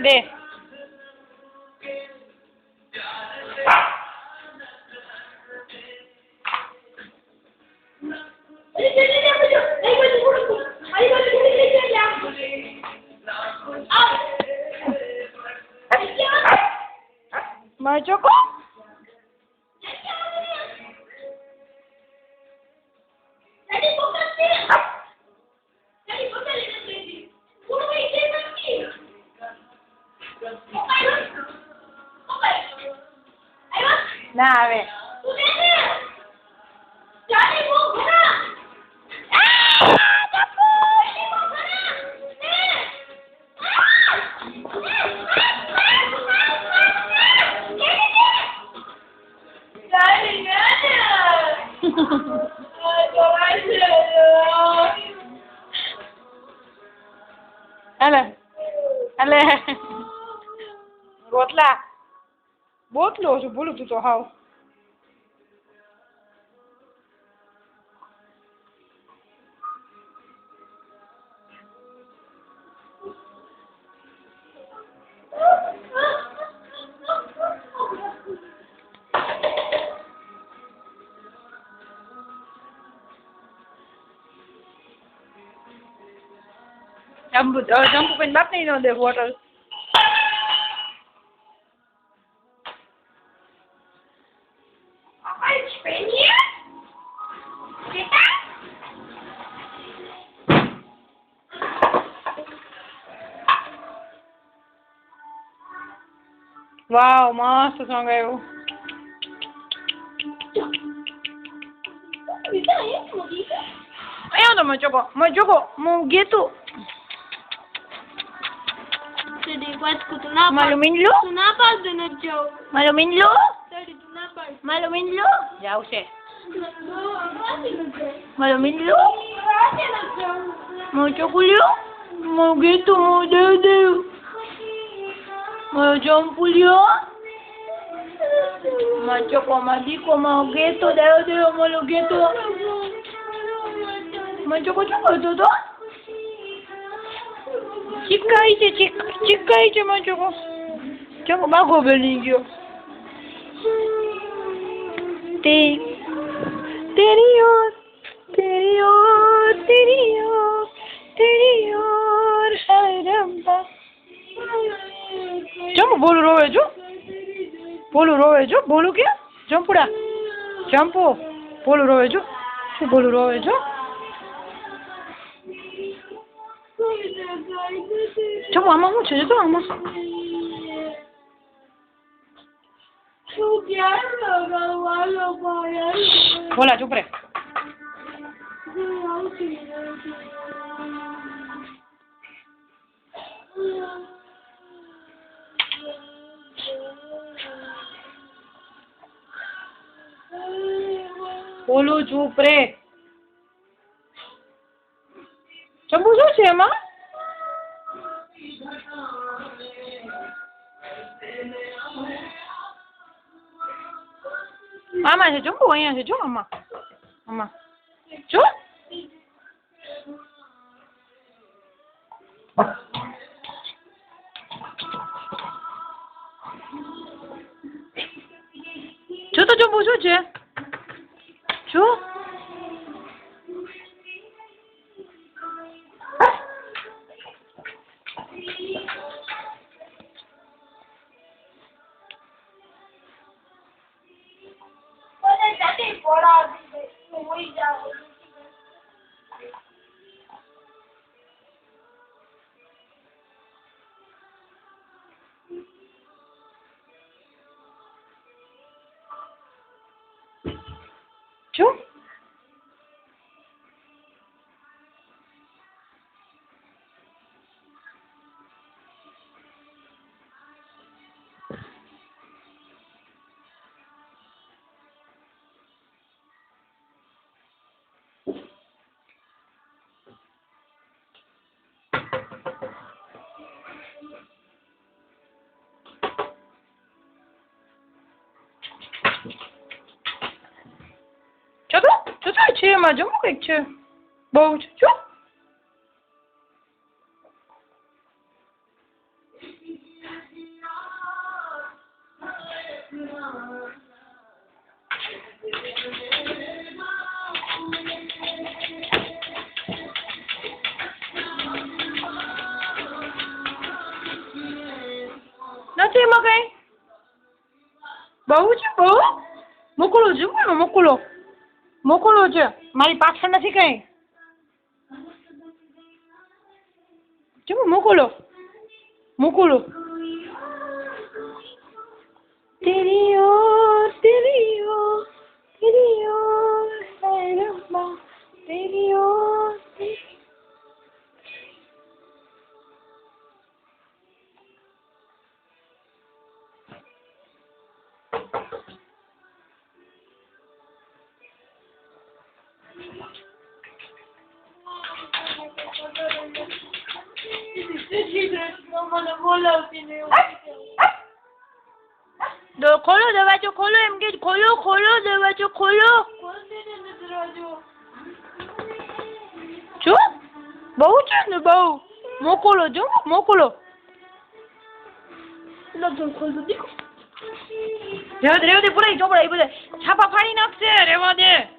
દે. મારો ચોકો ના આવે. અલે રોટલા બોટલો છું બોલું તું તો હાવ. જંપુ પણ બાપ નહીં નો દે હોટલ. વાવ મસ્ત સોંગ આવ્યું. અહીંયા તો મજોકો હું ગીતું મારું મીંડલું મારું મીંડલું મારું મીંડલું જાવ છે મારું મીંડલું મારું ચોકુલ્યું મારું ગીતું મારું દેવ દેવ મારું જંપુલ્યો મારું ચોકો મારું દીકો મારું ગીતો દેવ દેવ મારું ગીતો મારું ચોકો શું કરતો હતો. ચીકાઈ છે મારો ચોકો. ચોકો બાઘો બની ગયો. તેરી ઓર તેરી ઓર તેરી ઓર તેરી ઓર હરમ્બા. ચંપુ બોલું રોવે જો બોલું રોવે જો બોલું કે ચંપુડા ચંપુ બોલું રોવે જો શું બોલું રોવે જો. ચંપુ આમાં શું છે જો આમાં બોલા ચૂપ રે. બોલું ચૂપ રે. ચંપુ શું છે એમાં. આમાં છે ચંપુ અહીંયા છે જો આમાં આમાં જો. જો તો ચંપુ શું છે જો. જો છે એમાં જો કંઈક છે બહુ છે જો. નથી એમાં કઈ બહુ છે બહુ મોકલો જમવાનું મોકલો છે મારી પાછળ નથી કઈ જમો મોકલો तेरी ओर है रब्बा तेरी ओर खोलो दरवाजो खोलो एम के खोलो दरवाजो खोलो जो बहु છે ને બહુ મોકલો જો મોકલો લગન ખોલ દો દેખો રેવા દે પૂરા ચોપડા એ બધા છાપા ફાડી નાખશે રેવા દે